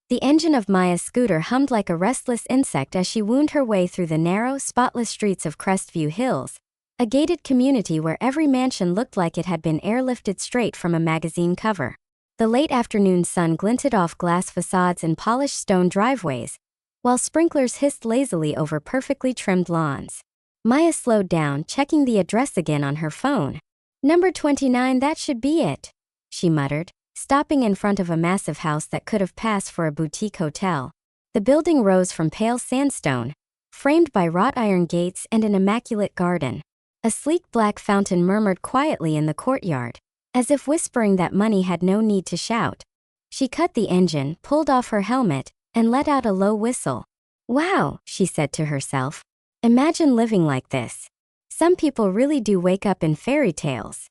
The engine of Maya's scooter hummed like a restless insect as she wound her way through the narrow, spotless streets of Crestview Hills, a gated community where every mansion looked like it had been airlifted straight from a magazine cover. The late afternoon sun glinted off glass facades and polished stone driveways, while sprinklers hissed lazily over perfectly trimmed lawns. Maya slowed down, checking the address again on her phone. "Number 29, that should be it," she muttered, stopping in front of a massive house that could have passed for a boutique hotel. The building rose from pale sandstone, framed by wrought iron gates and an immaculate garden. A sleek black fountain murmured quietly in the courtyard, as if whispering that money had no need to shout. She cut the engine, pulled off her helmet, and let out a low whistle. "Wow," she said to herself. "Imagine living like this. Some people really do wake up in fairy tales."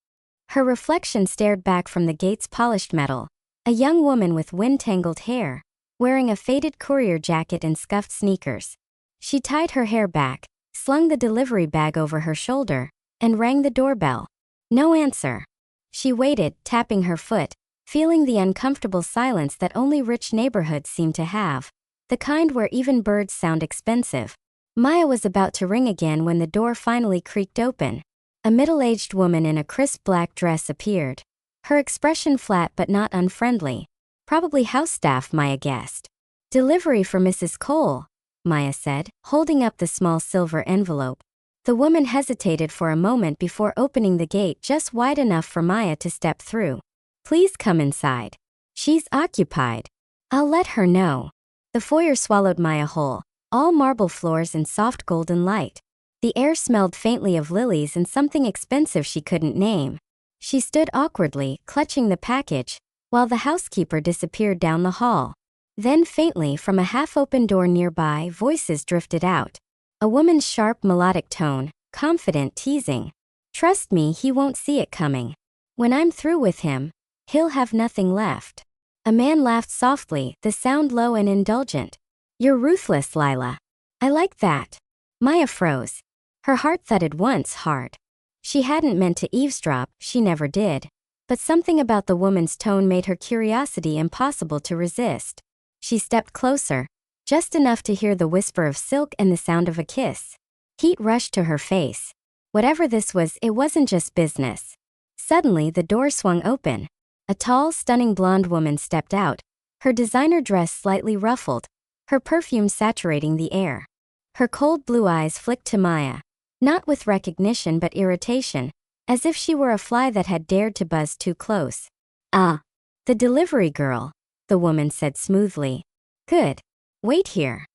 Her reflection stared back from the gate's polished metal, a young woman with wind-tangled hair, wearing a faded Courier jacket and scuffed sneakers. She tied her hair back, slung the delivery bag over her shoulder, and rang the doorbell. No answer. She waited, tapping her foot, feeling the uncomfortable silence that only rich neighborhoods seem to have, the kind where even birds sound expensive. Maya was about to ring again when the door finally creaked open. A middle-aged woman in a crisp black dress appeared, her expression flat but not unfriendly. Probably house staff, Maya guessed. "Delivery for Mrs. Cole," Maya said, holding up the small silver envelope. The woman hesitated for a moment before opening the gate just wide enough for Maya to step through. "Please come inside." "She's occupied." "I'll let her know." The foyer swallowed Maya whole, all marble floors and soft golden light. The air smelled faintly of lilies and something expensive she couldn't name. She stood awkwardly, clutching the package, while the housekeeper disappeared down the hall. Then faintly from a half-open door nearby, voices drifted out. A woman's sharp melodic tone, confident, teasing. "Trust me, he won't see it coming. When I'm through with him, he'll have nothing left." A man laughed softly, the sound low and indulgent. "You're ruthless, Lila. I like that." Maya froze. Her heart thudded once hard. She hadn't meant to eavesdrop, she never did. But something about the woman's tone made her curiosity impossible to resist. She stepped closer, just enough to hear the whisper of silk and the sound of a kiss. Heat rushed to her face. Whatever this was, it wasn't just business. Suddenly, the door swung open. A tall, stunning blonde woman stepped out, her designer dress slightly ruffled, her perfume saturating the air. Her cold blue eyes flicked to Maya, not with recognition but irritation, as if she were a fly that had dared to buzz too close. "Ah, the delivery girl," the woman said smoothly. "Good. Wait here."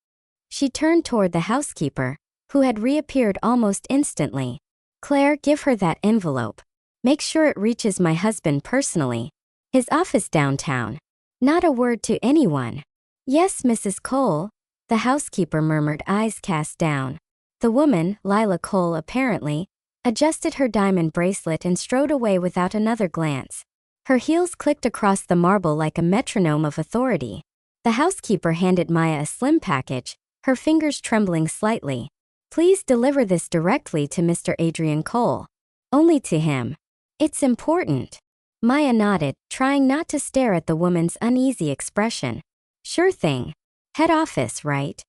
She turned toward the housekeeper, who had reappeared almost instantly. "Claire, give her that envelope. Make sure it reaches my husband personally. His office downtown. Not a word to anyone." "Yes, Mrs. Cole," the housekeeper murmured, eyes cast down. The woman, Lila Cole apparently, adjusted her diamond bracelet and strode away without another glance. Her heels clicked across the marble like a metronome of authority. The housekeeper handed Maya a slim package, her fingers trembling slightly. "Please deliver this directly to Mr. Adrian Cole. Only to him. It's important." Maya nodded, trying not to stare at the woman's uneasy expression. "Sure thing. Head office, right?"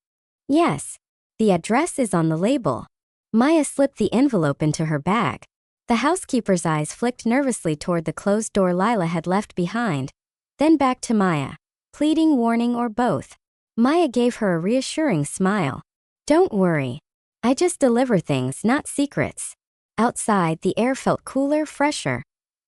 "Yes. The address is on the label." Maya slipped the envelope into her bag. The housekeeper's eyes flicked nervously toward the closed door Lila had left behind, then back to Maya. Pleading, warning, or both? Maya gave her a reassuring smile. "Don't worry. I just deliver things, not secrets." Outside, the air felt cooler, fresher.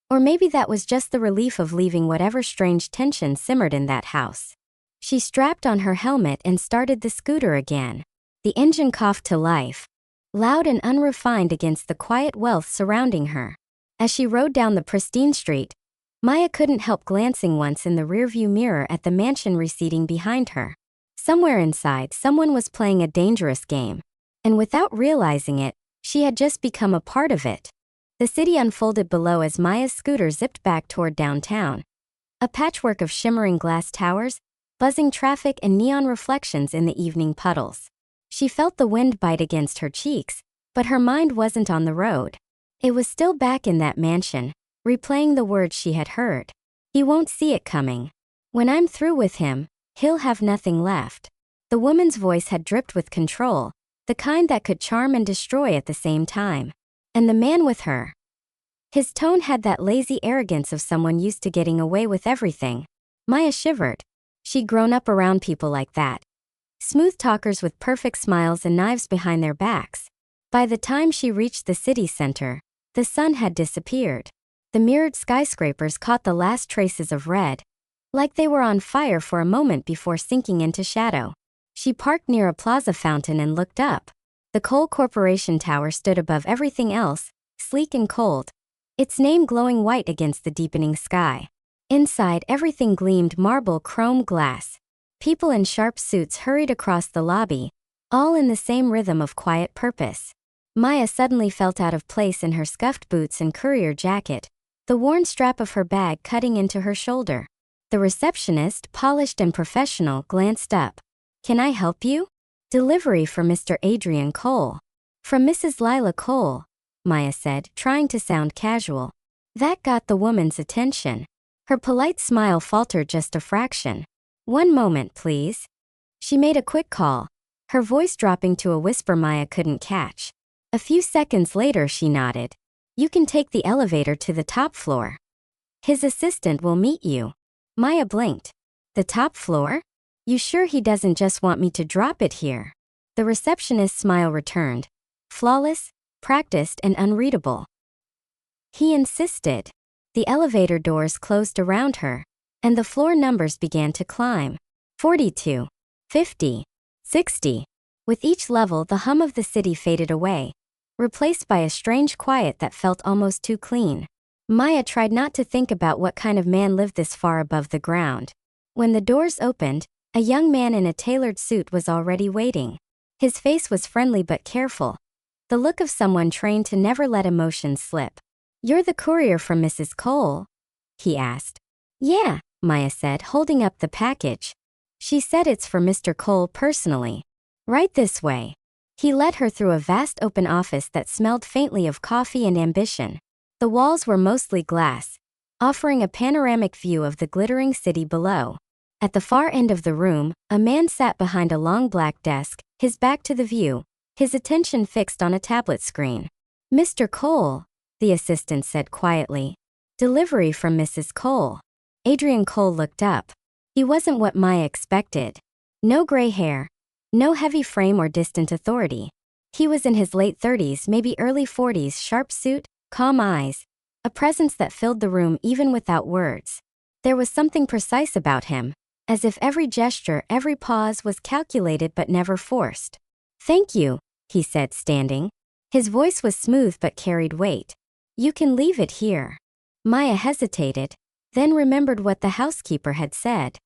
Or maybe that was just the relief of leaving whatever strange tension simmered in that house. She strapped on her helmet and started the scooter again. The engine coughed to life, loud and unrefined against the quiet wealth surrounding her. As she rode down the pristine street, Maya couldn't help glancing once in the rearview mirror at the mansion receding behind her. Somewhere inside, someone was playing a dangerous game, and without realizing it, she had just become a part of it. The city unfolded below as Maya's scooter zipped back toward downtown. A patchwork of shimmering glass towers, buzzing traffic, and neon reflections in the evening puddles. She felt the wind bite against her cheeks, but her mind wasn't on the road. It was still back in that mansion, replaying the words she had heard. "He won't see it coming. When I'm through with him, He'll have nothing left. The woman's voice had dripped with control, the kind that could charm and destroy at the same time. And the man with her. His tone had that lazy arrogance of someone used to getting away with everything. Maya shivered. She'd grown up around people like that. Smooth talkers with perfect smiles and knives behind their backs. By the time she reached the city center, the sun had disappeared. The mirrored skyscrapers caught the last traces of red, like they were on fire for a moment before sinking into shadow. She parked near a plaza fountain and looked up. The Coal Corporation Tower stood above everything else, sleek and cold, its name glowing white against the deepening sky. Inside, everything gleamed marble chrome glass. People in sharp suits hurried across the lobby, all in the same rhythm of quiet purpose. Maya suddenly felt out of place in her scuffed boots and courier jacket, the worn strap of her bag cutting into her shoulder. The receptionist, polished and professional, glanced up. "Can I help you?" "Delivery for Mr. Adrian Cole." "From Mrs. Lila Cole," Maya said, trying to sound casual. That got the woman's attention. Her polite smile faltered just a fraction. "One moment, please." She made a quick call, her voice dropping to a whisper Maya couldn't catch. A few seconds later she nodded. "You can take the elevator to the top floor. His assistant will meet you." Maya blinked. "The top floor? You sure he doesn't just want me to drop it here?" The receptionist's smile returned. Flawless, practiced and unreadable. He insisted. The elevator doors closed around her, and the floor numbers began to climb. 42, 50, 60. With each level, the hum of the city faded away, replaced by a strange quiet that felt almost too clean. Maya tried not to think about what kind of man lived this far above the ground. When the doors opened, a young man in a tailored suit was already waiting. His face was friendly but careful, the look of someone trained to never let emotions slip. "You're the courier from Mrs. Cole?" he asked. "Yeah," Maya said, holding up the package. "She said it's for Mr. Cole personally." "Right this way." He led her through a vast open office that smelled faintly of coffee and ambition. The walls were mostly glass, offering a panoramic view of the glittering city below. At the far end of the room, a man sat behind a long black desk, his back to the view, his attention fixed on a tablet screen. "Mr. Cole," the assistant said quietly. "Delivery from Mrs. Cole." Adrian Cole looked up. He wasn't what Maya expected. No gray hair, no heavy frame or distant authority. He was in his late 30s, maybe early 40s, sharp suit, calm eyes, a presence that filled the room even without words. There was something precise about him, as if every gesture, every pause was calculated but never forced. "Thank you," he said, standing. His voice was smooth but carried weight. "You can leave it here." Maya hesitated, then remembered what the housekeeper had said.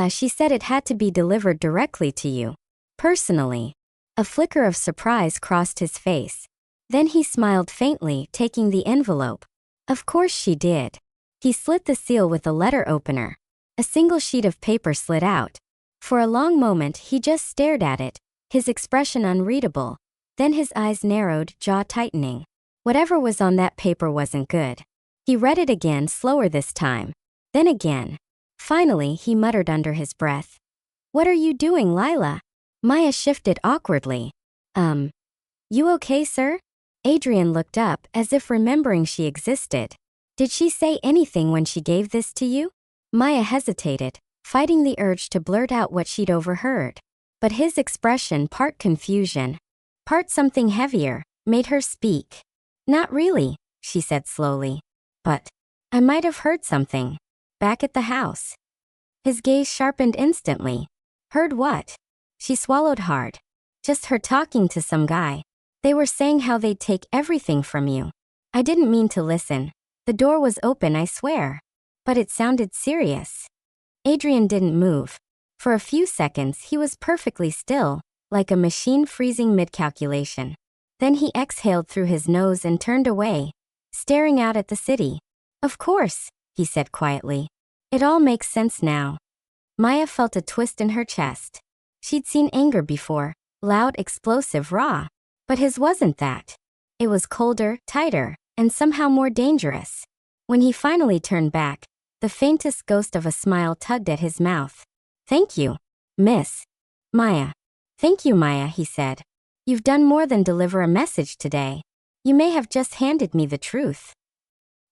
She said it had to be delivered directly to you. Personally." A flicker of surprise crossed his face. Then he smiled faintly, taking the envelope. Of course she did. He slit the seal with a letter opener. A single sheet of paper slid out. For a long moment he just stared at it, his expression unreadable. Then his eyes narrowed, jaw tightening. Whatever was on that paper wasn't good. He read it again, slower this time. Then again. Finally, he muttered under his breath. "What are you doing, Lila?" Maya shifted awkwardly. You okay, sir?" Adrian looked up, as if remembering she existed. "Did she say anything when she gave this to you?" Maya hesitated, fighting the urge to blurt out what she'd overheard. But his expression, part confusion, part something heavier, made her speak. "Not really," she said slowly. "But I might have heard something. Back at the house." His gaze sharpened instantly. "Heard what?" She swallowed hard. "Just her talking to some guy. They were saying how they'd take everything from you. I didn't mean to listen. The door was open, I swear. But it sounded serious." Adrian didn't move. For a few seconds he was perfectly still, like a machine freezing mid-calculation. Then he exhaled through his nose and turned away, staring out at the city. "Of course," he said quietly. "It all makes sense now." Maya felt a twist in her chest. She'd seen anger before, loud, explosive, raw. But his wasn't that. It was colder, tighter, and somehow more dangerous. When he finally turned back, the faintest ghost of a smile tugged at his mouth. Thank you, Miss Maya. Thank you, Maya, he said. You've done more than deliver a message today. You may have just handed me the truth.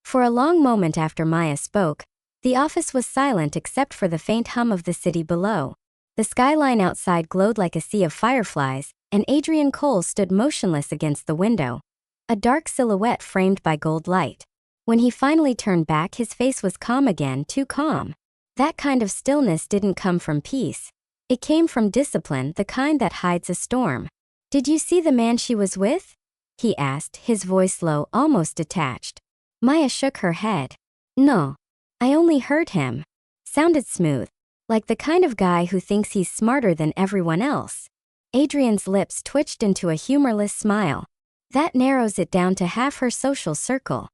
For a long moment after Maya spoke, the office was silent except for the faint hum of the city below. The skyline outside glowed like a sea of fireflies, and Adrian Cole stood motionless against the window, a dark silhouette framed by gold light. When he finally turned back, his face was calm again, too calm. That kind of stillness didn't come from peace. It came from discipline, the kind that hides a storm. Did you see the man she was with? He asked, his voice low, almost detached. Maya shook her head. No. I only heard him. Sounded smooth. Like the kind of guy who thinks he's smarter than everyone else. Adrian's lips twitched into a humorless smile. That narrows it down to half her social circle.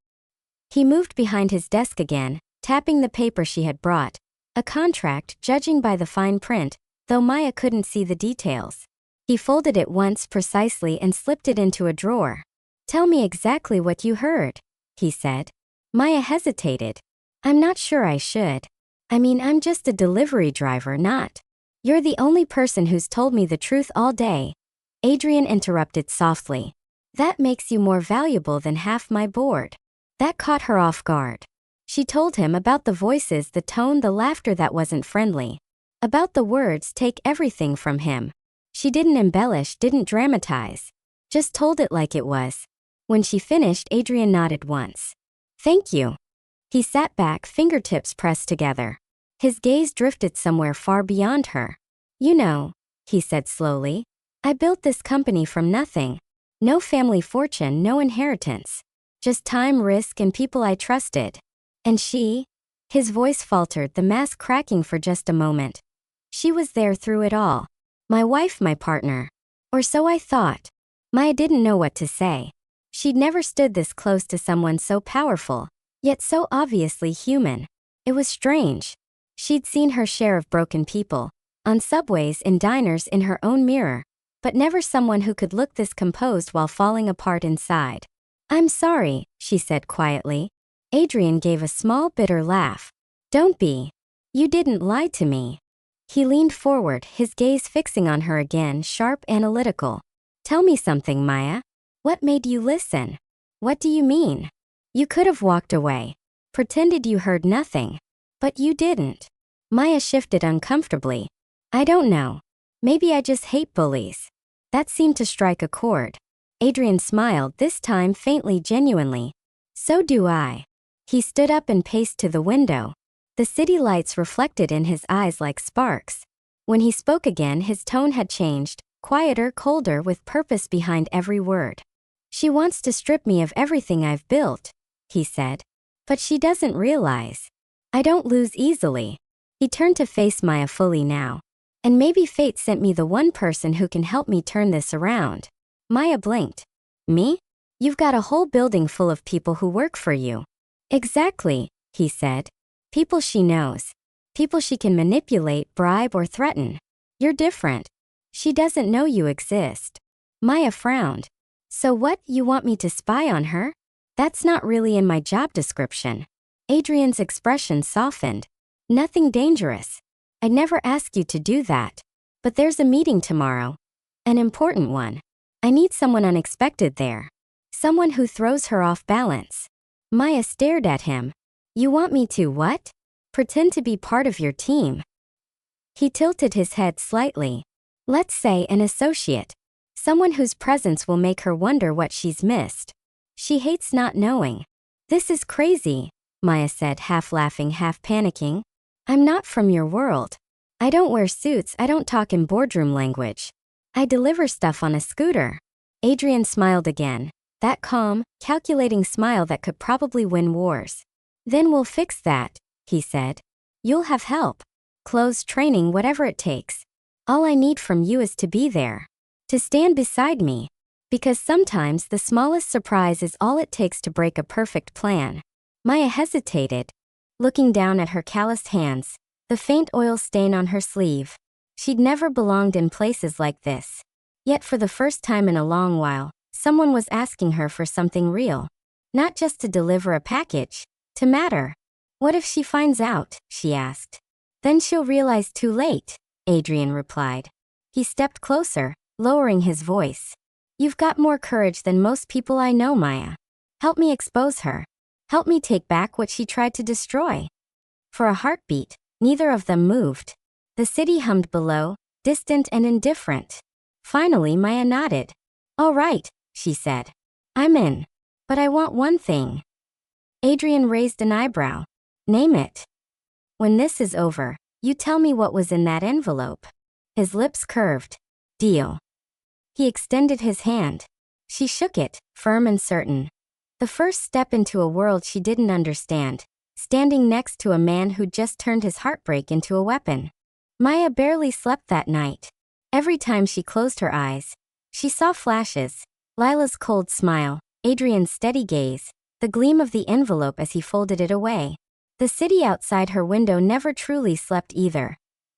He moved behind his desk again, tapping the paper she had brought. A contract, judging by the fine print, though Maya couldn't see the details. He folded it once precisely and slipped it into a drawer. Tell me exactly what you heard, he said. Maya hesitated. I'm not sure I should. I'm just a delivery driver, not. You're the only person who's told me the truth all day. Adrian interrupted softly. That makes you more valuable than half my board. That caught her off guard. She told him about the voices, the tone, the laughter that wasn't friendly. About the words, take everything from him. She didn't embellish, didn't dramatize. Just told it like it was. When she finished, Adrian nodded once. Thank you. He sat back, fingertips pressed together. His gaze drifted somewhere far beyond her. You know, he said slowly, I built this company from nothing. No family fortune, no inheritance. Just time, risk, and people I trusted. And she? His voice faltered, the mask cracking for just a moment. She was there through it all. My wife, my partner. Or so I thought. Maya didn't know what to say. She'd never stood this close to someone so powerful, yet so obviously human. It was strange. She'd seen her share of broken people, on subways, in diners, in her own mirror, but never someone who could look this composed while falling apart inside. I'm sorry, she said quietly. Adrian gave a small, bitter laugh. Don't be. You didn't lie to me. He leaned forward, his gaze fixing on her again, sharp, analytical. Tell me something, Maya. What made you listen? What do you mean? You could have walked away. Pretended you heard nothing. But you didn't. Maya shifted uncomfortably. I don't know. Maybe I just hate bullies. That seemed to strike a chord. Adrian smiled, this time faintly, genuinely. So do I. He stood up and paced to the window. The city lights reflected in his eyes like sparks. When he spoke again, his tone had changed, quieter, colder, with purpose behind every word. She wants to strip me of everything I've built, he said. But she doesn't realize. I don't lose easily. He turned to face Maya fully now. And maybe fate sent me the one person who can help me turn this around. Maya blinked. Me? You've got a whole building full of people who work for you. Exactly, he said. People she knows. People she can manipulate, bribe, or threaten. You're different. She doesn't know you exist. Maya frowned. So what, you want me to spy on her? That's not really in my job description. Adrian's expression softened. Nothing dangerous. I'd never ask you to do that. But there's a meeting tomorrow. An important one. I need someone unexpected there. Someone who throws her off balance. Maya stared at him. You want me to what? Pretend to be part of your team. He tilted his head slightly. Let's say an associate. Someone whose presence will make her wonder what she's missed. She hates not knowing. This is crazy, Maya said, half laughing, half panicking. I'm not from your world. I don't wear suits, I don't talk in boardroom language. I deliver stuff on a scooter. Adrian smiled again. That calm, calculating smile that could probably win wars. Then we'll fix that, he said. You'll have help. Clothes, training, whatever it takes. All I need from you is to be there. To stand beside me. Because sometimes the smallest surprise is all it takes to break a perfect plan. Maya hesitated, looking down at her calloused hands, the faint oil stain on her sleeve. She'd never belonged in places like this. Yet for the first time in a long while, someone was asking her for something real. Not just to deliver a package, to matter. What if she finds out, she asked. Then she'll realize too late, Adrian replied. He stepped closer, lowering his voice. You've got more courage than most people I know, Maya. Help me expose her. Help me take back what she tried to destroy. For a heartbeat, neither of them moved. The city hummed below, distant and indifferent. Finally, Maya nodded. All right, she said. I'm in. But I want one thing. Adrian raised an eyebrow. Name it. When this is over, you tell me what was in that envelope. His lips curved. Deal. He extended his hand. She shook it, firm and certain. The first step into a world she didn't understand, standing next to a man who'd just turned his heartbreak into a weapon. Maya barely slept that night. Every time she closed her eyes, she saw flashes. Lila's cold smile, Adrian's steady gaze, the gleam of the envelope as he folded it away. The city outside her window never truly slept either.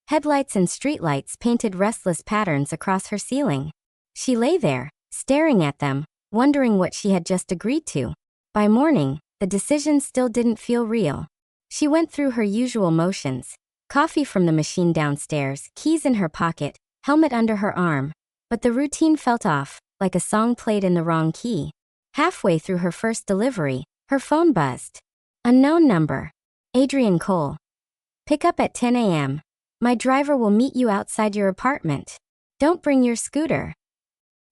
Headlights and streetlights painted restless patterns across her ceiling. She lay there, staring at them, wondering what she had just agreed to. By morning, the decision still didn't feel real. She went through her usual motions. Coffee from the machine downstairs, keys in her pocket, helmet under her arm. But the routine felt off, like a song played in the wrong key. Halfway through her first delivery, her phone buzzed. Unknown number. Adrian Cole. Pick up at 10 a.m. My driver will meet you outside your apartment. Don't bring your scooter.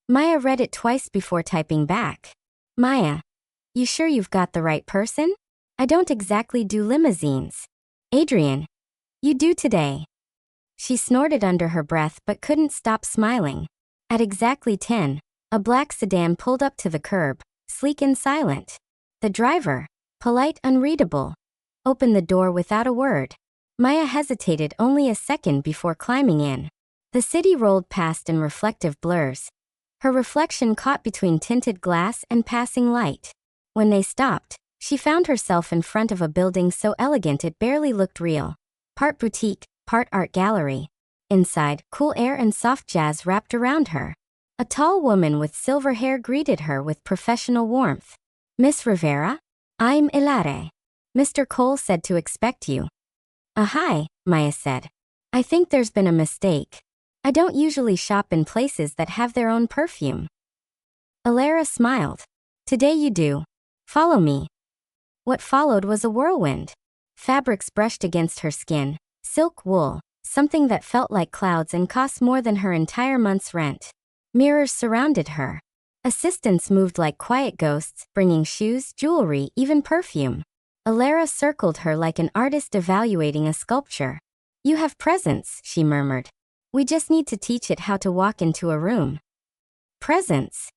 Maya read it twice before typing back. Maya. You sure you've got the right person? I don't exactly do limousines. Adrian. You do today. She snorted under her breath but couldn't stop smiling. At exactly 10, a black sedan pulled up to the curb, sleek and silent. The driver, polite, unreadable, opened the door without a word. Maya hesitated only a second before climbing in. The city rolled past in reflective blurs. Her reflection caught between tinted glass and passing light. When they stopped, she found herself in front of a building so elegant it barely looked real. Part boutique, part art gallery. Inside, cool air and soft jazz wrapped around her. A tall woman with silver hair greeted her with professional warmth. Miss Rivera? I'm Ilare. Mr. Cole said to expect you. Hi, Maya said. I think there's been a mistake. I don't usually shop in places that have their own perfume. Ilara smiled. Today you do. Follow me. What followed was a whirlwind. Fabrics brushed against her skin, silk, wool, something that felt like clouds and cost more than her entire month's rent. Mirrors surrounded her. Assistants moved like quiet ghosts, bringing shoes, jewelry, even perfume. Ilara circled her like an artist evaluating a sculpture. You have presence, she murmured. We just need to teach it how to walk into a room. Presence?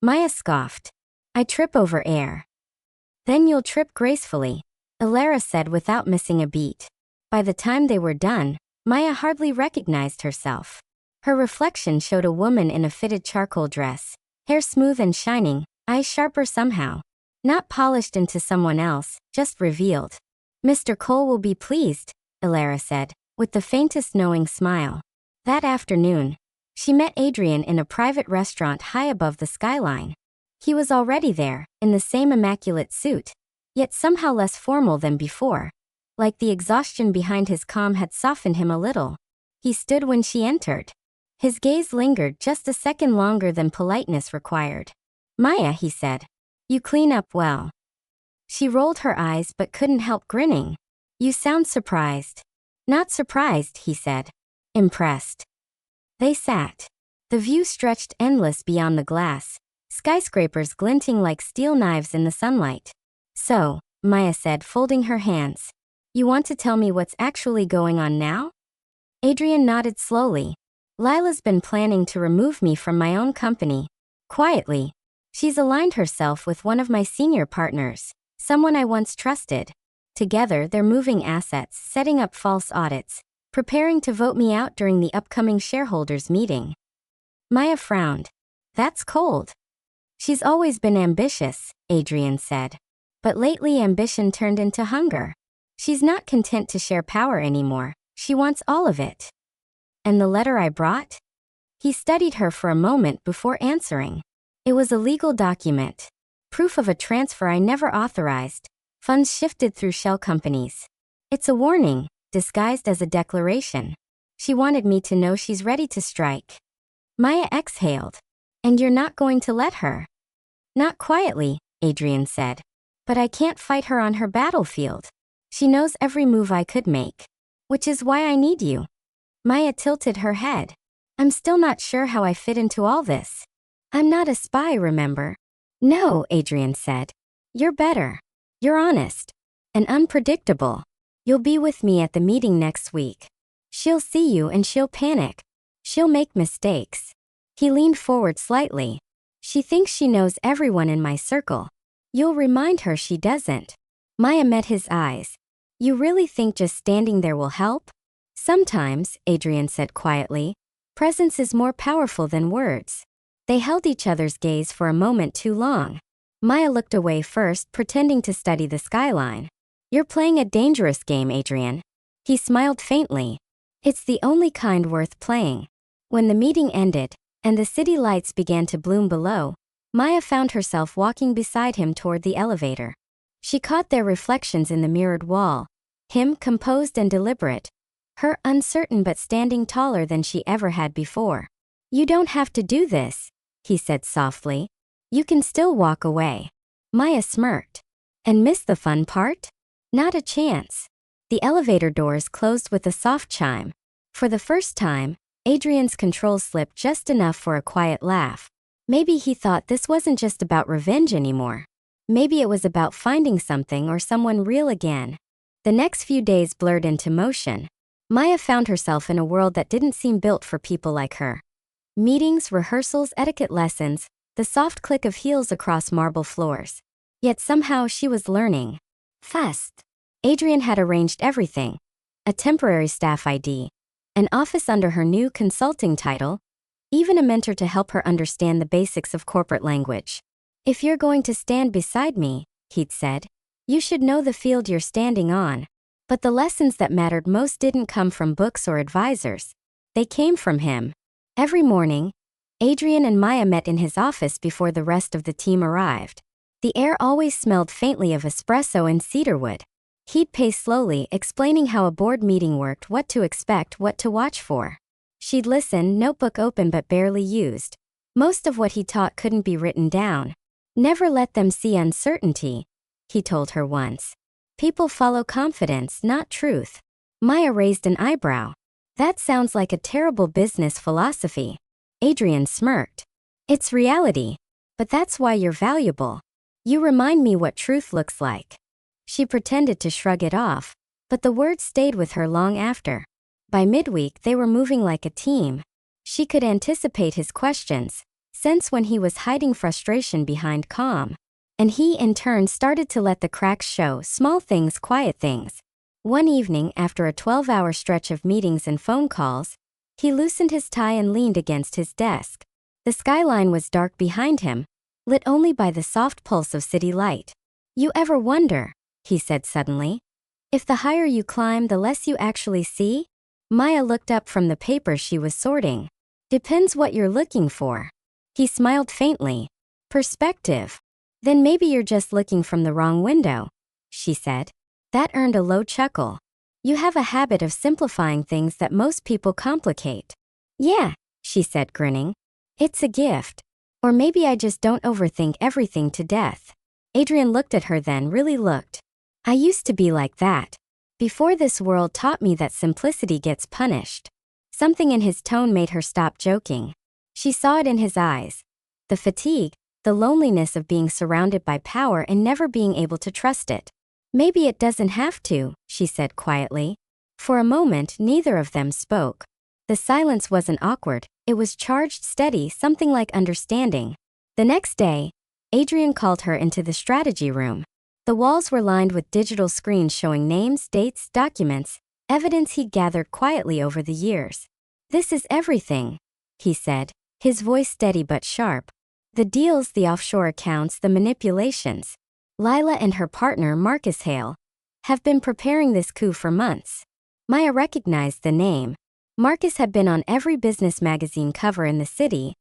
Maya scoffed. I trip over air. Then you'll trip gracefully, Ilara said without missing a beat. By the time they were done, Maya hardly recognized herself. Her reflection showed a woman in a fitted charcoal dress, hair smooth and shining, eyes sharper somehow. Not polished into someone else, just revealed. Mr. Cole will be pleased, Ilara said, with the faintest knowing smile. That afternoon, she met Adrian in a private restaurant high above the skyline. He was already there, in the same immaculate suit, yet somehow less formal than before. Like the exhaustion behind his calm had softened him a little. He stood when she entered. His gaze lingered just a second longer than politeness required. Maya, he said. You clean up well. She rolled her eyes but couldn't help grinning. You sound surprised. Not surprised, he said. Impressed. They sat. The view stretched endless beyond the glass, skyscrapers glinting like steel knives in the sunlight. So, Maya said, folding her hands. You want to tell me what's actually going on now? Adrian nodded slowly. Lila's been planning to remove me from my own company. Quietly. She's aligned herself with one of my senior partners, someone I once trusted. Together, they're moving assets, setting up false audits, preparing to vote me out during the upcoming shareholders meeting. Maya frowned. That's cold. She's always been ambitious, Adrian said. But lately ambition turned into hunger. She's not content to share power anymore. She wants all of it. And the letter I brought? He studied her for a moment before answering. It was a legal document. Proof of a transfer I never authorized. Funds shifted through shell companies. It's a warning, disguised as a declaration. She wanted me to know she's ready to strike. Maya exhaled. And you're not going to let her? Not quietly, Adrian said. But I can't fight her on her battlefield. She knows every move I could make. Which is why I need you. Maya tilted her head. I'm still not sure how I fit into all this. I'm not a spy, remember? No, Adrian said. You're better. You're honest. And unpredictable. You'll be with me at the meeting next week. She'll see you and she'll panic. She'll make mistakes. He leaned forward slightly. She thinks she knows everyone in my circle. You'll remind her she doesn't. Maya met his eyes. You really think just standing there will help? Sometimes, Adrian said quietly, presence is more powerful than words. They held each other's gaze for a moment too long. Maya looked away first, pretending to study the skyline. You're playing a dangerous game, Adrian. He smiled faintly. It's the only kind worth playing. When the meeting ended, and the city lights began to bloom below, Maya found herself walking beside him toward the elevator. She caught their reflections in the mirrored wall. Him composed and deliberate. Her uncertain but standing taller than she ever had before. You don't have to do this, he said softly. You can still walk away. Maya smirked. And miss the fun part? Not a chance. The elevator doors closed with a soft chime. For the first time, Adrian's control slipped just enough for a quiet laugh. Maybe he thought this wasn't just about revenge anymore. Maybe it was about finding something or someone real again. The next few days blurred into motion. Maya found herself in a world that didn't seem built for people like her. Meetings, rehearsals, etiquette lessons, the soft click of heels across marble floors. Yet somehow she was learning. Fast. Adrian had arranged everything. A temporary staff ID. An office under her new consulting title. Even a mentor to help her understand the basics of corporate language. If you're going to stand beside me, he'd said, you should know the field you're standing on. But the lessons that mattered most didn't come from books or advisors. They came from him. Every morning, Adrian and Maya met in his office before the rest of the team arrived. The air always smelled faintly of espresso and cedarwood. He'd pace slowly, explaining how a board meeting worked, what to expect, what to watch for. She'd listen, notebook open but barely used. Most of what he taught couldn't be written down. Never let them see uncertainty, he told her once. People follow confidence, not truth. Maya raised an eyebrow. That sounds like a terrible business philosophy. Adrian smirked. It's reality. But that's why you're valuable. You remind me what truth looks like. She pretended to shrug it off, but the words stayed with her long after. By midweek they were moving like a team. She could anticipate his questions, sense when he was hiding frustration behind calm. And he in turn started to let the cracks show, small things, quiet things. One evening, after a 12-hour stretch of meetings and phone calls, he loosened his tie and leaned against his desk. The skyline was dark behind him, lit only by the soft pulse of city light. You ever wonder, he said suddenly, if the higher you climb, the less you actually see? Maya looked up from the papers she was sorting. Depends what you're looking for. He smiled faintly. Perspective. Then maybe you're just looking from the wrong window, she said. That earned a low chuckle. You have a habit of simplifying things that most people complicate. Yeah, she said, grinning. It's a gift. Or maybe I just don't overthink everything to death. Adrian looked at her, then really looked. I used to be like that. Before this world taught me that simplicity gets punished. Something in his tone made her stop joking. She saw it in his eyes. The fatigue, the loneliness of being surrounded by power and never being able to trust it. Maybe it doesn't have to, she said quietly. For a moment, neither of them spoke. The silence wasn't awkward, it was charged, steady, something like understanding. The next day, Adrian called her into the strategy room. The walls were lined with digital screens showing names, dates, documents, evidence he'd gathered quietly over the years. This is everything, he said, his voice steady but sharp. The deals, the offshore accounts, the manipulations. Lila and her partner, Marcus Hale, have been preparing this coup for months. Maya recognized the name. Marcus had been on every business magazine cover in the city.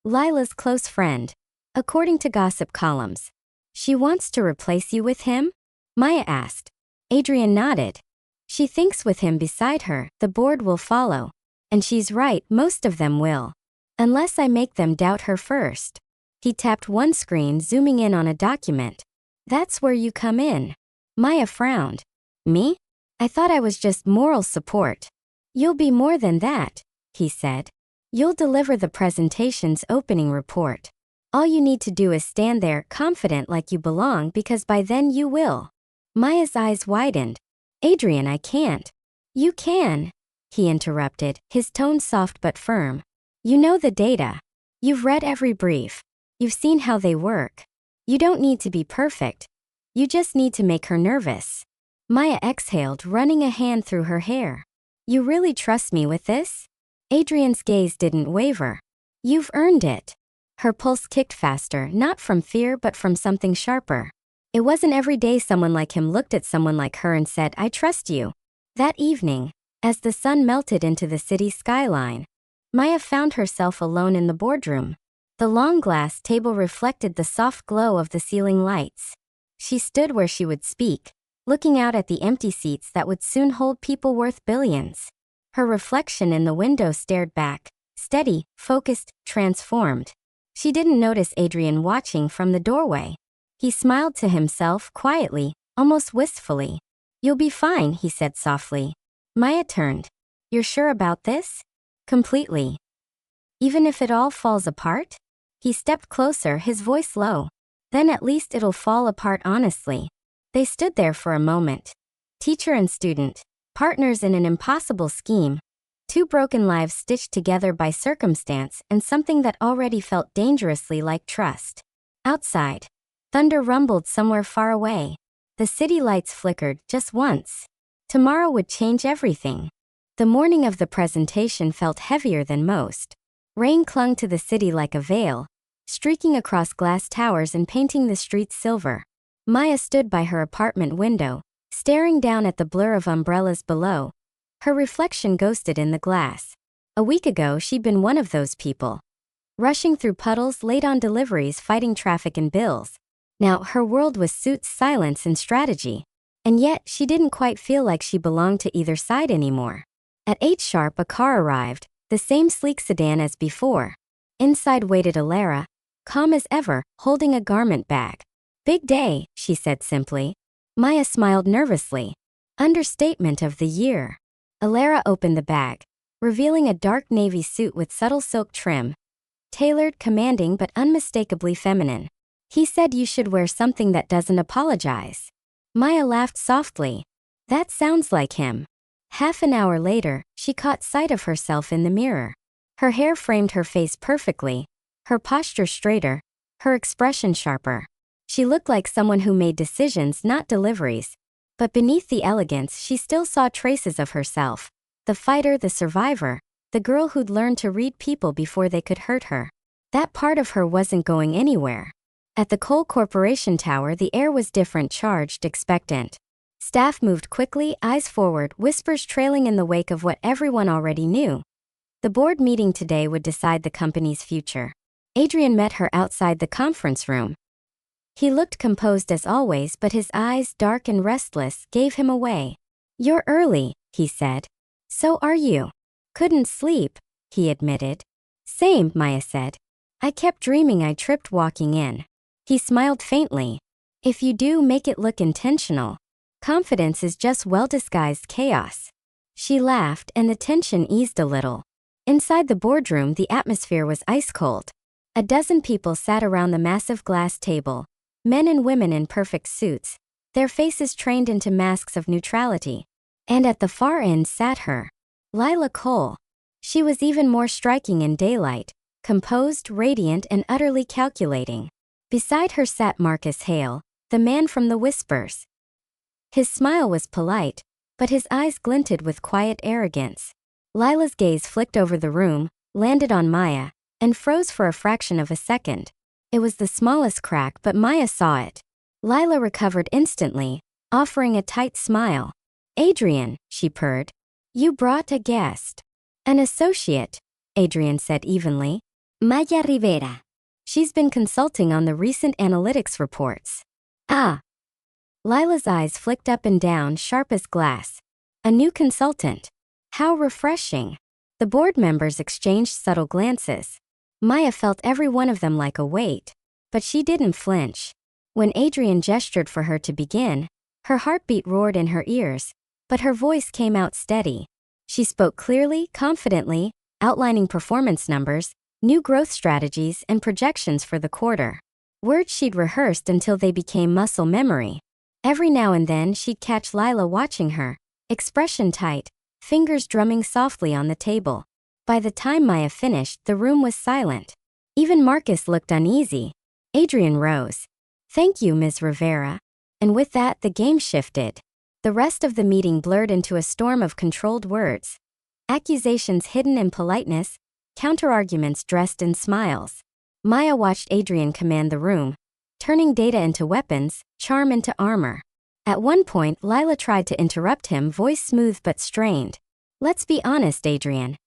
Lila's close friend, according to gossip columns. She wants to replace you with him? Maya asked. Adrian nodded. She thinks with him beside her, the board will follow. And she's right, most of them will. Unless I make them doubt her first. He tapped one screen, zooming in on a document. That's where you come in. Maya frowned. Me? I thought I was just moral support. You'll be more than that, he said. You'll deliver the presentation's opening report. All you need to do is stand there, confident like you belong, because by then you will. Maya's eyes widened. Adrian, I can't. You can, he interrupted, his tone soft but firm. You know the data. You've read every brief. You've seen how they work. You don't need to be perfect. You just need to make her nervous. Maya exhaled, running a hand through her hair. You really trust me with this? Adrian's gaze didn't waver. You've earned it. Her pulse kicked faster, not from fear but from something sharper. It wasn't every day someone like him looked at someone like her and said, I trust you. That evening, as the sun melted into the city skyline, Maya found herself alone in the boardroom. The long glass table reflected the soft glow of the ceiling lights. She stood where she would speak, looking out at the empty seats that would soon hold people worth billions. Her reflection in the window stared back, steady, focused, transformed. She didn't notice Adrian watching from the doorway. He smiled to himself quietly, almost wistfully. You'll be fine, he said softly. Maya turned. You're sure about this? Completely. Even if it all falls apart? He stepped closer, his voice low. Then at least it'll fall apart honestly. They stood there for a moment. Teacher and student, partners in an impossible scheme. Two broken lives stitched together by circumstance and something that already felt dangerously like trust. Outside, thunder rumbled somewhere far away. The city lights flickered just once. Tomorrow would change everything. The morning of the presentation felt heavier than most. Rain clung to the city like a veil, streaking across glass towers and painting the streets silver. Maya stood by her apartment window, staring down at the blur of umbrellas below. Her reflection ghosted in the glass. A week ago she'd been one of those people. Rushing through puddles, late on deliveries, fighting traffic and bills. Now her world was suits, silence, and strategy. And yet she didn't quite feel like she belonged to either side anymore. At 8 sharp a car arrived, the same sleek sedan as before. Inside waited Alara, calm as ever, holding a garment bag. Big day, she said simply. Maya smiled nervously. Understatement of the year. Alara opened the bag, revealing a dark navy suit with subtle silk trim. Tailored, commanding but unmistakably feminine. He said you should wear something that doesn't apologize. Maya laughed softly. That sounds like him. Half an hour later, she caught sight of herself in the mirror. Her hair framed her face perfectly, her posture straighter, her expression sharper. She looked like someone who made decisions, not deliveries. But beneath the elegance, she still saw traces of herself. The fighter, the survivor, the girl who'd learned to read people before they could hurt her. That part of her wasn't going anywhere. At the Coal Corporation Tower, the air was different, charged, expectant. Staff moved quickly, eyes forward, whispers trailing in the wake of what everyone already knew. The board meeting today would decide the company's future. Adrian met her outside the conference room. He looked composed as always, but his eyes, dark and restless, gave him away. You're early, he said. So are you. Couldn't sleep, he admitted. Same, Maya said. I kept dreaming I tripped walking in. He smiled faintly. If you do, make it look intentional. Confidence is just well-disguised chaos. She laughed and the tension eased a little. Inside the boardroom, the atmosphere was ice cold. A dozen people sat around the massive glass table. Men and women in perfect suits, their faces trained into masks of neutrality. And at the far end sat her, Lila Cole. She was even more striking in daylight, composed, radiant, and utterly calculating. Beside her sat Marcus Hale, the man from the Whispers. His smile was polite, but his eyes glinted with quiet arrogance. Lila's gaze flicked over the room, landed on Maya, and froze for a fraction of a second. It was the smallest crack, but Maya saw it. Lila recovered instantly, offering a tight smile. Adrian, she purred. You brought a guest. An associate, Adrian said evenly. Maya Rivera. She's been consulting on the recent analytics reports. Ah. Lila's eyes flicked up and down, sharp as glass. A new consultant. How refreshing. The board members exchanged subtle glances. Maya felt every one of them like a weight. But she didn't flinch. When Adrian gestured for her to begin, her heartbeat roared in her ears, but her voice came out steady. She spoke clearly, confidently, outlining performance numbers, new growth strategies, and projections for the quarter. Words she'd rehearsed until they became muscle memory. Every now and then she'd catch Lila watching her, expression tight, fingers drumming softly on the table. By the time Maya finished, the room was silent. Even Marcus looked uneasy. Adrian rose. "Thank you, Ms. Rivera." And with that, the game shifted. The rest of the meeting blurred into a storm of controlled words. Accusations hidden in politeness, counterarguments dressed in smiles. Maya watched Adrian command the room, turning data into weapons, charm into armor. At one point, Lila tried to interrupt him, voice smooth but strained. "Let's be honest, Adrian.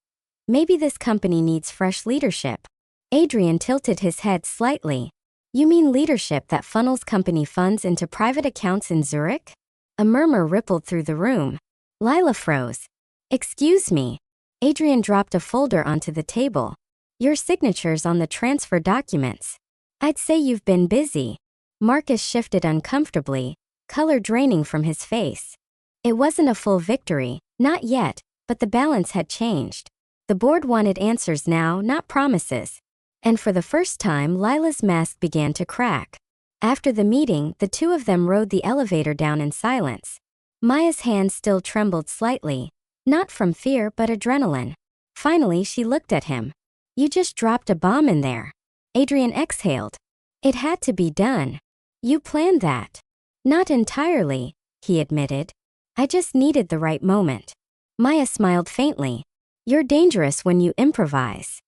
Maybe this company needs fresh leadership." Adrian tilted his head slightly. "You mean leadership that funnels company funds into private accounts in Zurich?" A murmur rippled through the room. Lila froze. "Excuse me." Adrian dropped a folder onto the table. "Your signature's on the transfer documents. I'd say you've been busy." Marcus shifted uncomfortably, color draining from his face. It wasn't a full victory, not yet, but the balance had changed. The board wanted answers now, not promises. And for the first time, Lila's mask began to crack. After the meeting, the two of them rode the elevator down in silence. Maya's hand still trembled slightly, not from fear but adrenaline. Finally, she looked at him. "You just dropped a bomb in there." Adrian exhaled. "It had to be done." "You planned that." "Not entirely," he admitted. "I just needed the right moment." Maya smiled faintly. "You're dangerous when you improvise."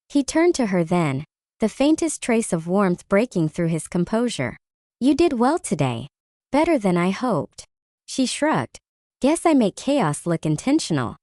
He turned to her then, the faintest trace of warmth breaking through his composure. "You did well today. Better than I hoped." She shrugged. "Guess I make chaos look intentional."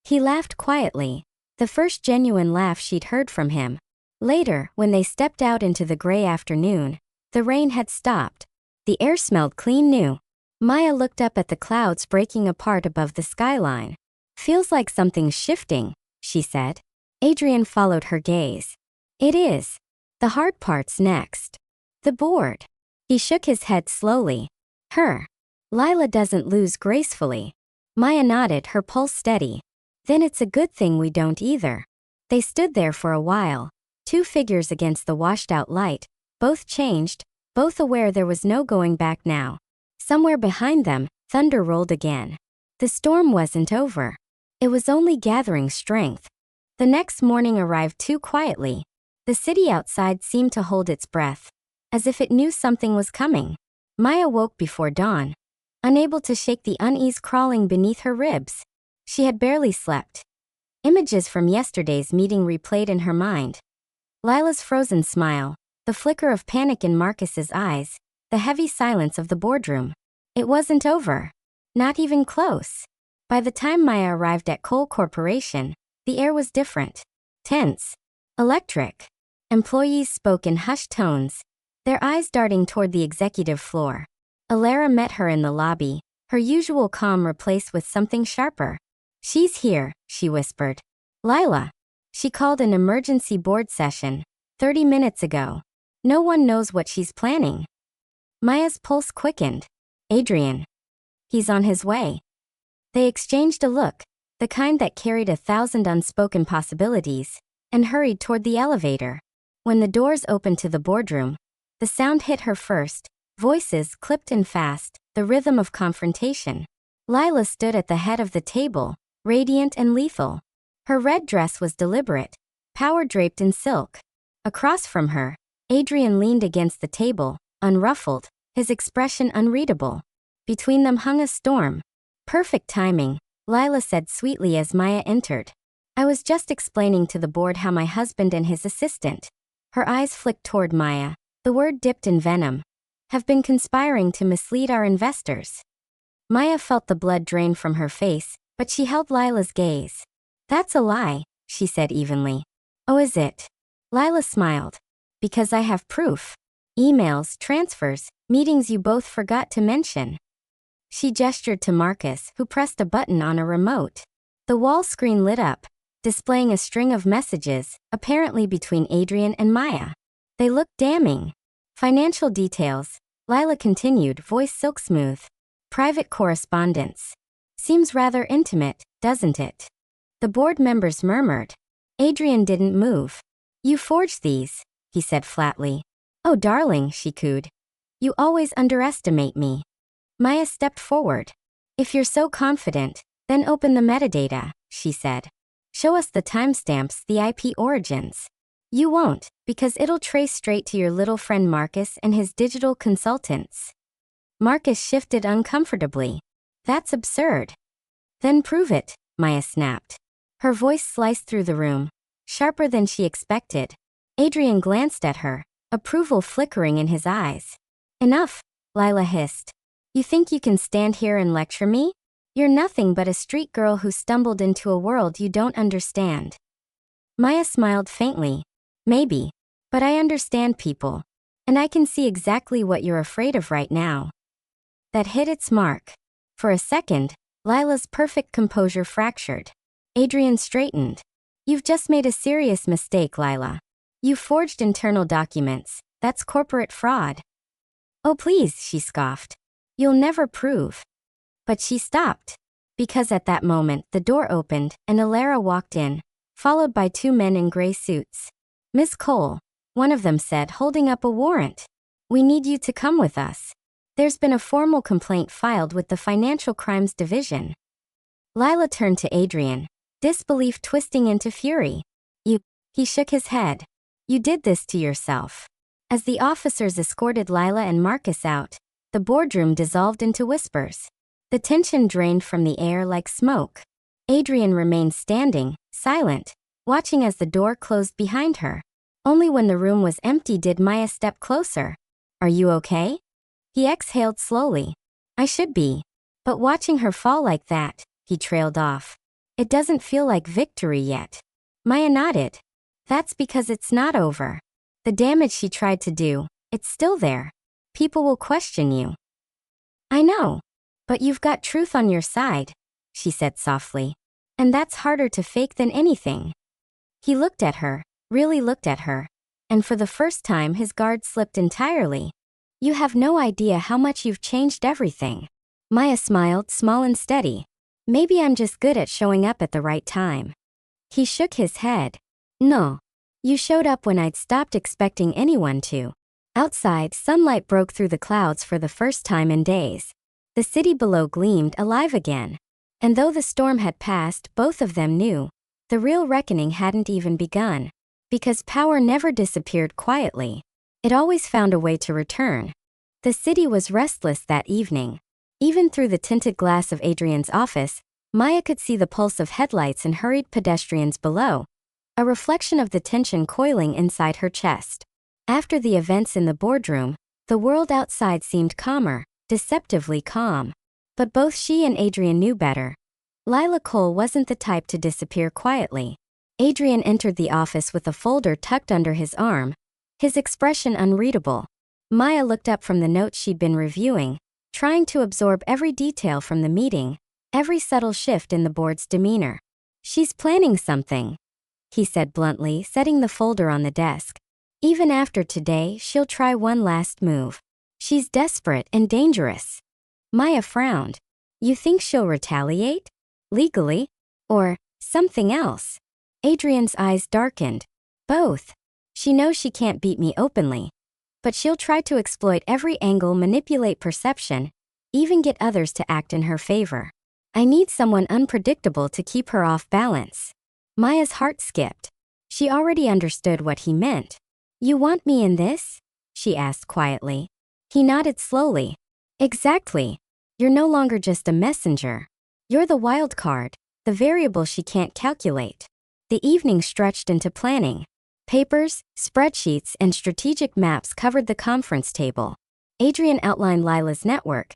He laughed quietly, the first genuine laugh she'd heard from him. Later, when they stepped out into the gray afternoon, the rain had stopped. The air smelled clean new. Maya looked up at the clouds breaking apart above the skyline. "Feels like something's shifting," she said. Adrian followed her gaze. "It is. The hard part's next. The board." He shook his head slowly. "Her. Lila doesn't lose gracefully." Maya nodded, her pulse steady. "Then it's a good thing we don't either." They stood there for a while, two figures against the washed-out light, both changed, both aware there was no going back now. Somewhere behind them, thunder rolled again. The storm wasn't over. It was only gathering strength. The next morning arrived too quietly. The city outside seemed to hold its breath, as if it knew something was coming. Maya woke before dawn, unable to shake the unease crawling beneath her ribs. She had barely slept. Images from yesterday's meeting replayed in her mind. Lila's frozen smile, the flicker of panic in Marcus's eyes, the heavy silence of the boardroom. It wasn't over. Not even close. By the time Maya arrived at Coal Corporation, the air was different. Tense. Electric. Employees spoke in hushed tones, their eyes darting toward the executive floor. Alara met her in the lobby, her usual calm replaced with something sharper. "She's here," she whispered. "Lila." She called an emergency board session 30 minutes ago. No one knows what she's planning. Maya's pulse quickened. "Adrian. He's on his way." They exchanged a look, the kind that carried 1,000 unspoken possibilities, and hurried toward the elevator. When the doors opened to the boardroom, the sound hit her first, voices clipped and fast, the rhythm of confrontation. Lila stood at the head of the table, radiant and lethal. Her red dress was deliberate, power draped in silk. Across from her, Adrian leaned against the table, unruffled, his expression unreadable. Between them hung a storm. "Perfect timing," Lila said sweetly as Maya entered. "I was just explaining to the board how my husband and his assistant," her eyes flicked toward Maya, the word dipped in venom, "have been conspiring to mislead our investors." Maya felt the blood drain from her face, but she held Lila's gaze. "That's a lie," she said evenly. "Oh, is it?" Lila smiled. "Because I have proof. Emails, transfers, meetings you both forgot to mention." She gestured to Marcus, who pressed a button on a remote. The wall screen lit up, displaying a string of messages, apparently between Adrian and Maya. They looked damning. Financial details, Lila continued, voice silk smooth. Private correspondence. Seems rather intimate, doesn't it? The board members murmured. Adrian didn't move. You forged these, he said flatly. Oh darling, she cooed. You always underestimate me. Maya stepped forward. If you're so confident, then open the metadata, she said. Show us the timestamps, the IP origins. You won't, because it'll trace straight to your little friend Marcus and his digital consultants. Marcus shifted uncomfortably. That's absurd. Then prove it, Maya snapped. Her voice sliced through the room, sharper than she expected. Adrian glanced at her, approval flickering in his eyes. Enough, Lila hissed. You think you can stand here and lecture me? You're nothing but a street girl who stumbled into a world you don't understand. Maya smiled faintly. Maybe, but I understand people, and I can see exactly what you're afraid of right now. That hit its mark. For a second, Lila's perfect composure fractured. Adrian straightened. You've just made a serious mistake, Lila. You forged internal documents. That's corporate fraud. Oh please, she scoffed. You'll never prove. But she stopped. Because at that moment, the door opened, and Alara walked in, followed by two men in gray suits. Miss Cole, one of them said, holding up a warrant. We need you to come with us. There's been a formal complaint filed with the Financial Crimes Division. Lila turned to Adrian, disbelief twisting into fury. He shook his head. You did this to yourself. As the officers escorted Lila and Marcus out, the boardroom dissolved into whispers. The tension drained from the air like smoke. Adrian remained standing, silent, watching as the door closed behind her. Only when the room was empty did Maya step closer. Are you okay? He exhaled slowly. I should be. But watching her fall like that, he trailed off. It doesn't feel like victory yet. Maya nodded. That's because it's not over. The damage she tried to do, it's still there. People will question you. I know. But you've got truth on your side, she said softly. And that's harder to fake than anything. He looked at her, really looked at her. And for the first time his guard slipped entirely. You have no idea how much you've changed everything. Maya smiled, small and steady. Maybe I'm just good at showing up at the right time. He shook his head. No. You showed up when I'd stopped expecting anyone to. Outside, sunlight broke through the clouds for the first time in days. The city below gleamed alive again. And though the storm had passed, both of them knew. The real reckoning hadn't even begun. Because power never disappeared quietly. It always found a way to return. The city was restless that evening. Even through the tinted glass of Adrian's office, Maya could see the pulse of headlights and hurried pedestrians below. A reflection of the tension coiling inside her chest. After the events in the boardroom, the world outside seemed calmer, deceptively calm. But both she and Adrian knew better. Lila Cole wasn't the type to disappear quietly. Adrian entered the office with a folder tucked under his arm, his expression unreadable. Maya looked up from the notes she'd been reviewing, trying to absorb every detail from the meeting, every subtle shift in the board's demeanor. She's planning something, he said bluntly, setting the folder on the desk. Even after today, she'll try one last move. She's desperate and dangerous. Maya frowned. You think she'll retaliate? Legally? Or something else? Adrian's eyes darkened. Both. She knows she can't beat me openly. But she'll try to exploit every angle, manipulate perception, even get others to act in her favor. I need someone unpredictable to keep her off balance. Maya's heart skipped. She already understood what he meant. You want me in this? She asked quietly. He nodded slowly. Exactly. You're no longer just a messenger. You're the wild card, the variable she can't calculate. The evening stretched into planning. Papers, spreadsheets, and strategic maps covered the conference table. Adrian outlined Lila's network,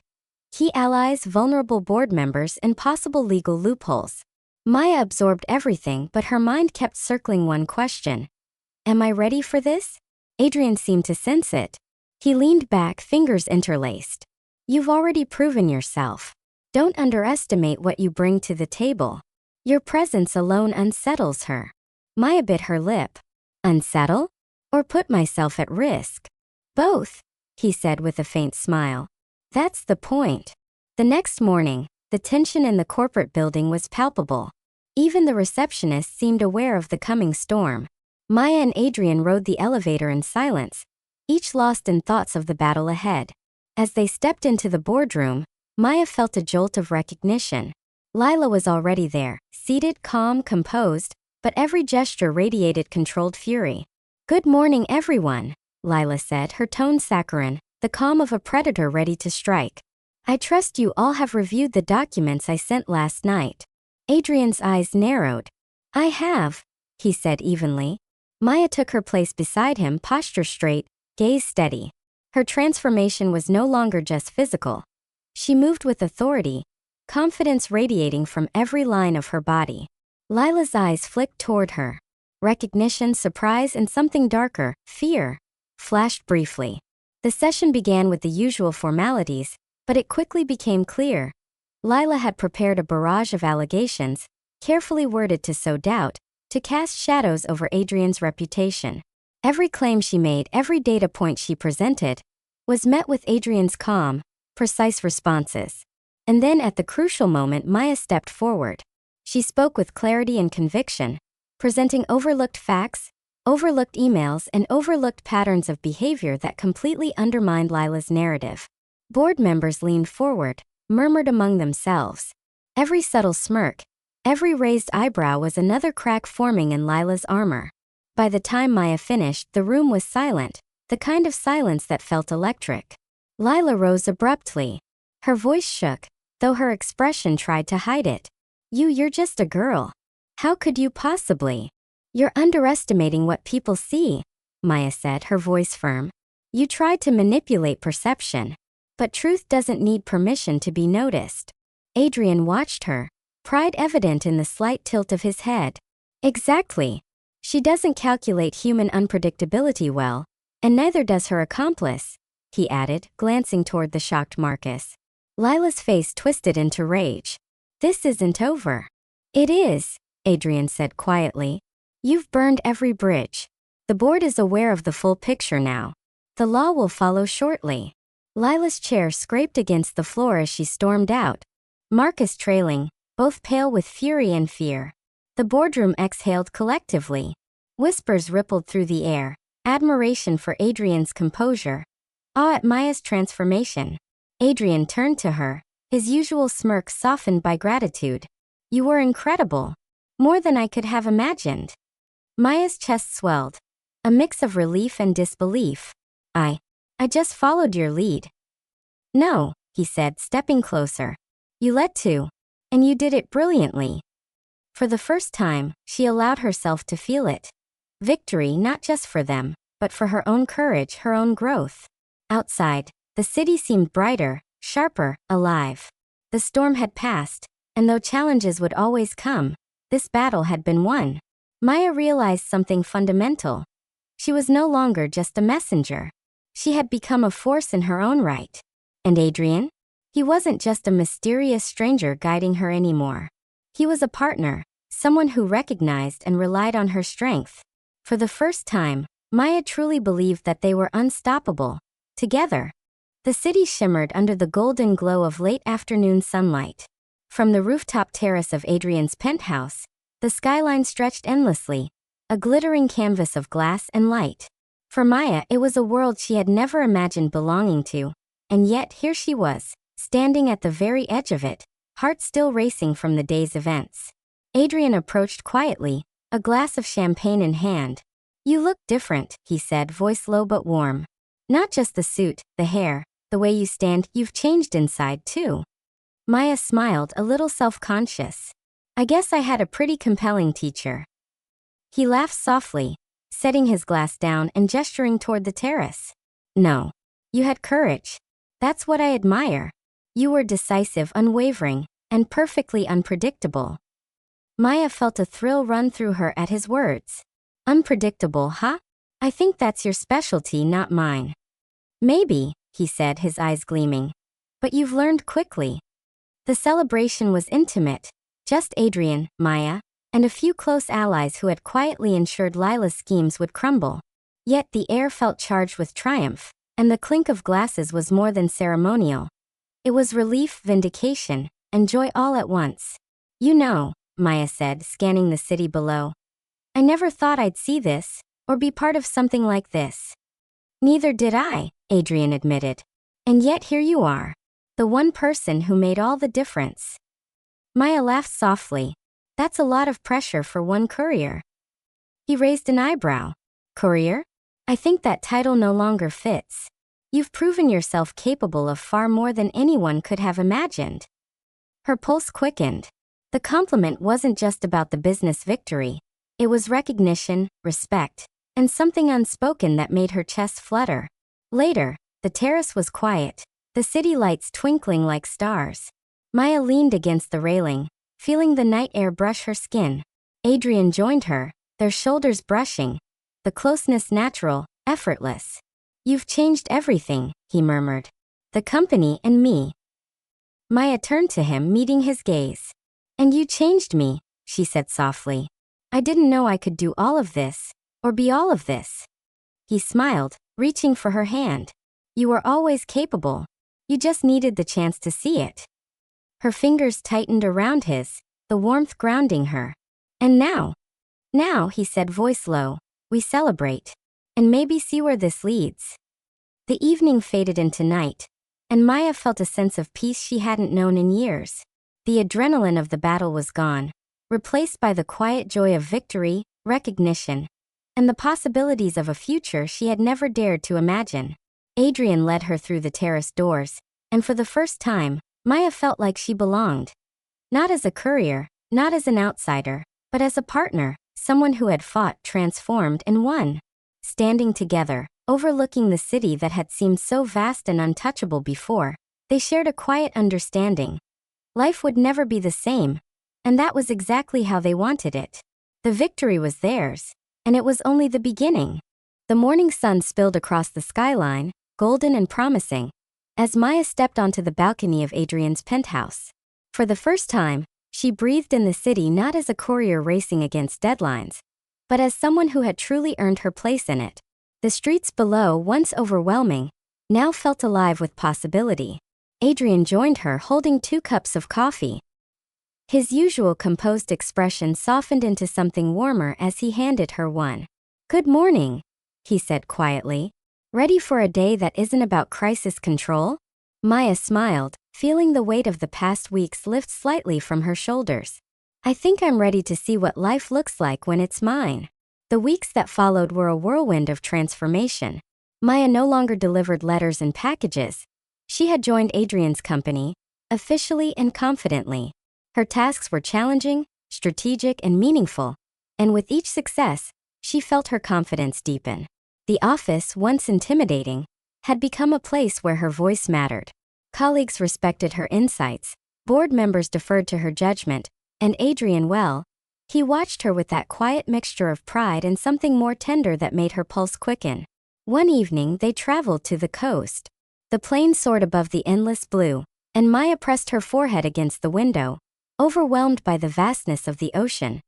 key allies, vulnerable board members, and possible legal loopholes. Maya absorbed everything, but her mind kept circling one question. Am I ready for this? Adrian seemed to sense it. He leaned back, fingers interlaced. You've already proven yourself. Don't underestimate what you bring to the table. Your presence alone unsettles her. Maya bit her lip. Unsettle? Or put myself at risk? Both, he said with a faint smile. That's the point. The next morning, the tension in the corporate building was palpable. Even the receptionist seemed aware of the coming storm. Maya and Adrian rode the elevator in silence, each lost in thoughts of the battle ahead. As they stepped into the boardroom, Maya felt a jolt of recognition. Lila was already there, seated, calm, composed, but every gesture radiated controlled fury. Good morning, everyone, Lila said, her tone saccharine, the calm of a predator ready to strike. I trust you all have reviewed the documents I sent last night. Adrian's eyes narrowed. I have, he said evenly. Maya took her place beside him, posture straight, gaze steady. Her transformation was no longer just physical. She moved with authority, confidence radiating from every line of her body. Lila's eyes flicked toward her. Recognition, surprise, and something darker, fear, flashed briefly. The session began with the usual formalities, but it quickly became clear. Lila had prepared a barrage of allegations, carefully worded to sow doubt, to cast shadows over Adrian's reputation. Every claim she made, every data point she presented, was met with Adrian's calm, precise responses. And then at the crucial moment, Maya stepped forward. She spoke with clarity and conviction, presenting overlooked facts, overlooked emails, and overlooked patterns of behavior that completely undermined Lila's narrative. Board members leaned forward, murmured among themselves. Every subtle smirk, every raised eyebrow was another crack forming in Lila's armor. By the time Maya finished, the room was silent, the kind of silence that felt electric. Lila rose abruptly. Her voice shook, though her expression tried to hide it. You're just a girl. How could you possibly? You're underestimating what people see, Maya said, her voice firm. You tried to manipulate perception. But truth doesn't need permission to be noticed. Adrian watched her, pride evident in the slight tilt of his head. Exactly. She doesn't calculate human unpredictability well, and neither does her accomplice, he added, glancing toward the shocked Marcus. Lila's face twisted into rage. This isn't over. It is, Adrian said quietly. You've burned every bridge. The board is aware of the full picture now. The law will follow shortly. Lila's chair scraped against the floor as she stormed out, Marcus trailing, both pale with fury and fear. The boardroom exhaled collectively. Whispers rippled through the air, admiration for Adrian's composure, awe at Maya's transformation. Adrian turned to her, his usual smirk softened by gratitude. You were incredible. More than I could have imagined. Maya's chest swelled, a mix of relief and disbelief. I just followed your lead. No, he said, stepping closer. You led to. And you did it brilliantly. For the first time, she allowed herself to feel it. Victory not just for them, but for her own courage, her own growth. Outside, the city seemed brighter, sharper, alive. The storm had passed, and though challenges would always come, this battle had been won. Maya realized something fundamental. She was no longer just a messenger. She had become a force in her own right. And Adrian? He wasn't just a mysterious stranger guiding her anymore. He was a partner, someone who recognized and relied on her strength. For the first time, Maya truly believed that they were unstoppable. Together. The city shimmered under the golden glow of late afternoon sunlight. From the rooftop terrace of Adrian's penthouse, the skyline stretched endlessly, a glittering canvas of glass and light. For Maya, it was a world she had never imagined belonging to, and yet here she was, standing at the very edge of it, heart still racing from the day's events. Adrian approached quietly, a glass of champagne in hand. You look different, he said, voice low but warm. Not just the suit, the hair, the way you stand, you've changed inside too. Maya smiled, a little self-conscious. I guess I had a pretty compelling teacher. He laughed softly, setting his glass down and gesturing toward the terrace. No. You had courage. That's what I admire. You were decisive, unwavering, and perfectly unpredictable. Maya felt a thrill run through her at his words. Unpredictable, huh? I think that's your specialty, not mine. Maybe, he said, his eyes gleaming. But you've learned quickly. The celebration was intimate. Just Adrian, Maya, and a few close allies who had quietly ensured Lila's schemes would crumble. Yet the air felt charged with triumph, and the clink of glasses was more than ceremonial. It was relief, vindication, and joy all at once. You know, Maya said, scanning the city below. I never thought I'd see this, or be part of something like this. Neither did I, Adrian admitted. And yet here you are. The one person who made all the difference. Maya laughed softly. That's a lot of pressure for one courier. He raised an eyebrow. Courier? I think that title no longer fits. You've proven yourself capable of far more than anyone could have imagined. Her pulse quickened. The compliment wasn't just about the business victory. It was recognition, respect, and something unspoken that made her chest flutter. Later, the terrace was quiet, the city lights twinkling like stars. Maya leaned against the railing, feeling the night air brush her skin. Adrian joined her, their shoulders brushing, the closeness natural, effortless. You've changed everything, he murmured. The company and me. Maya turned to him, meeting his gaze. And you changed me, she said softly. I didn't know I could do all of this, or be all of this. He smiled, reaching for her hand. You were always capable. You just needed the chance to see it. Her fingers tightened around his, the warmth grounding her. And now, he said, voice low, we celebrate. And maybe see where this leads. The evening faded into night, and Maya felt a sense of peace she hadn't known in years. The adrenaline of the battle was gone, replaced by the quiet joy of victory, recognition, and the possibilities of a future she had never dared to imagine. Adrian led her through the terrace doors, and for the first time, Maya felt like she belonged. Not as a courier, not as an outsider, but as a partner, someone who had fought, transformed, and won. Standing together, overlooking the city that had seemed so vast and untouchable before, they shared a quiet understanding. Life would never be the same, and that was exactly how they wanted it. The victory was theirs, and it was only the beginning. The morning sun spilled across the skyline, golden and promising, as Maya stepped onto the balcony of Adrian's penthouse. For the first time, she breathed in the city not as a courier racing against deadlines, but as someone who had truly earned her place in it. The streets below, once overwhelming, now felt alive with possibility. Adrian joined her, holding 2 cups of coffee. His usual composed expression softened into something warmer as he handed her one. Good morning, he said quietly. Ready for a day that isn't about crisis control? Maya smiled, feeling the weight of the past weeks lift slightly from her shoulders. I think I'm ready to see what life looks like when it's mine. The weeks that followed were a whirlwind of transformation. Maya no longer delivered letters and packages. She had joined Adrian's company, officially and confidently. Her tasks were challenging, strategic, and meaningful, and with each success, she felt her confidence deepen. The office, once intimidating, had become a place where her voice mattered. Colleagues respected her insights, board members deferred to her judgment, and Adrian, well, he watched her with that quiet mixture of pride and something more tender that made her pulse quicken. One evening they traveled to the coast. The plane soared above the endless blue, and Maya pressed her forehead against the window, overwhelmed by the vastness of the ocean.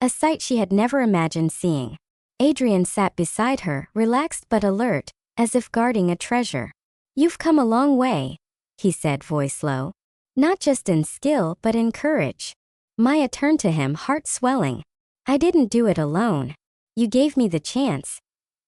A sight she had never imagined seeing. Adrian sat beside her, relaxed but alert, as if guarding a treasure. You've come a long way, he said, voice low. Not just in skill but in courage. Maya turned to him, heart swelling. I didn't do it alone. You gave me the chance.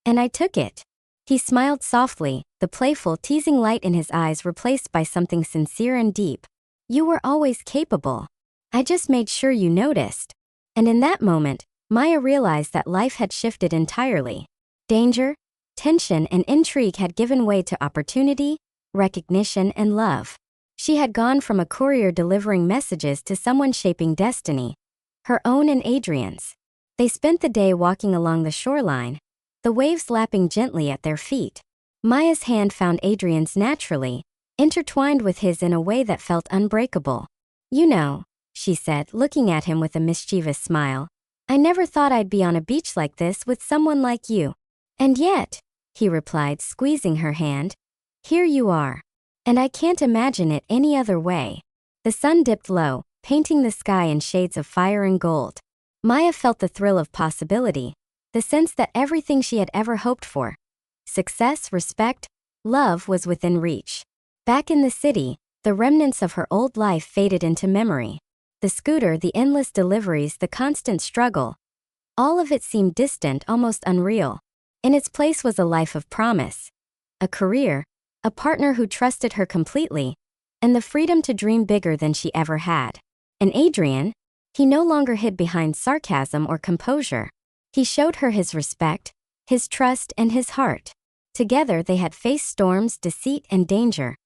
And I took it. He smiled softly, the playful, teasing light in his eyes replaced by something sincere and deep. You were always capable. I just made sure you noticed. And in that moment, Maya realized that life had shifted entirely. Danger, tension, and intrigue had given way to opportunity, recognition, and love. She had gone from a courier delivering messages to someone shaping destiny, her own and Adrian's. They spent the day walking along the shoreline, the waves lapping gently at their feet. Maya's hand found Adrian's naturally, intertwined with his in a way that felt unbreakable. You know, she said, looking at him with a mischievous smile, I never thought I'd be on a beach like this with someone like you. And yet, he replied, squeezing her hand, here you are. And I can't imagine it any other way. The sun dipped low, painting the sky in shades of fire and gold. Maya felt the thrill of possibility, the sense that everything she had ever hoped for, success, respect, love, was within reach. Back in the city, the remnants of her old life faded into memory. The scooter, the endless deliveries, the constant struggle. All of it seemed distant, almost unreal. In its place was a life of promise. A career, a partner who trusted her completely, and the freedom to dream bigger than she ever had. And Adrian? He no longer hid behind sarcasm or composure. He showed her his respect, his trust, and his heart. Together they had faced storms, deceit, and danger,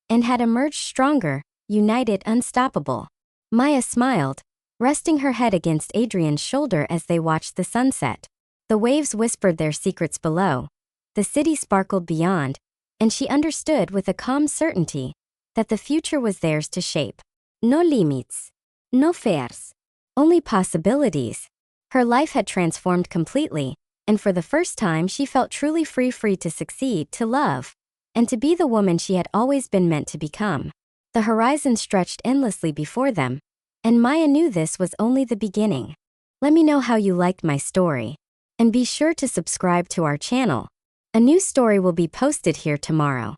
and had emerged stronger, united, unstoppable. Maya smiled, resting her head against Adrian's shoulder as they watched the sunset. The waves whispered their secrets below. The city sparkled beyond, and she understood with a calm certainty that the future was theirs to shape. No limits. No fears. Only possibilities. Her life had transformed completely, and for the first time she felt truly free to succeed, to love, and to be the woman she had always been meant to become. The horizon stretched endlessly before them, and Maya knew this was only the beginning. Let me know how you liked my story, and be sure to subscribe to our channel. A new story will be posted here tomorrow.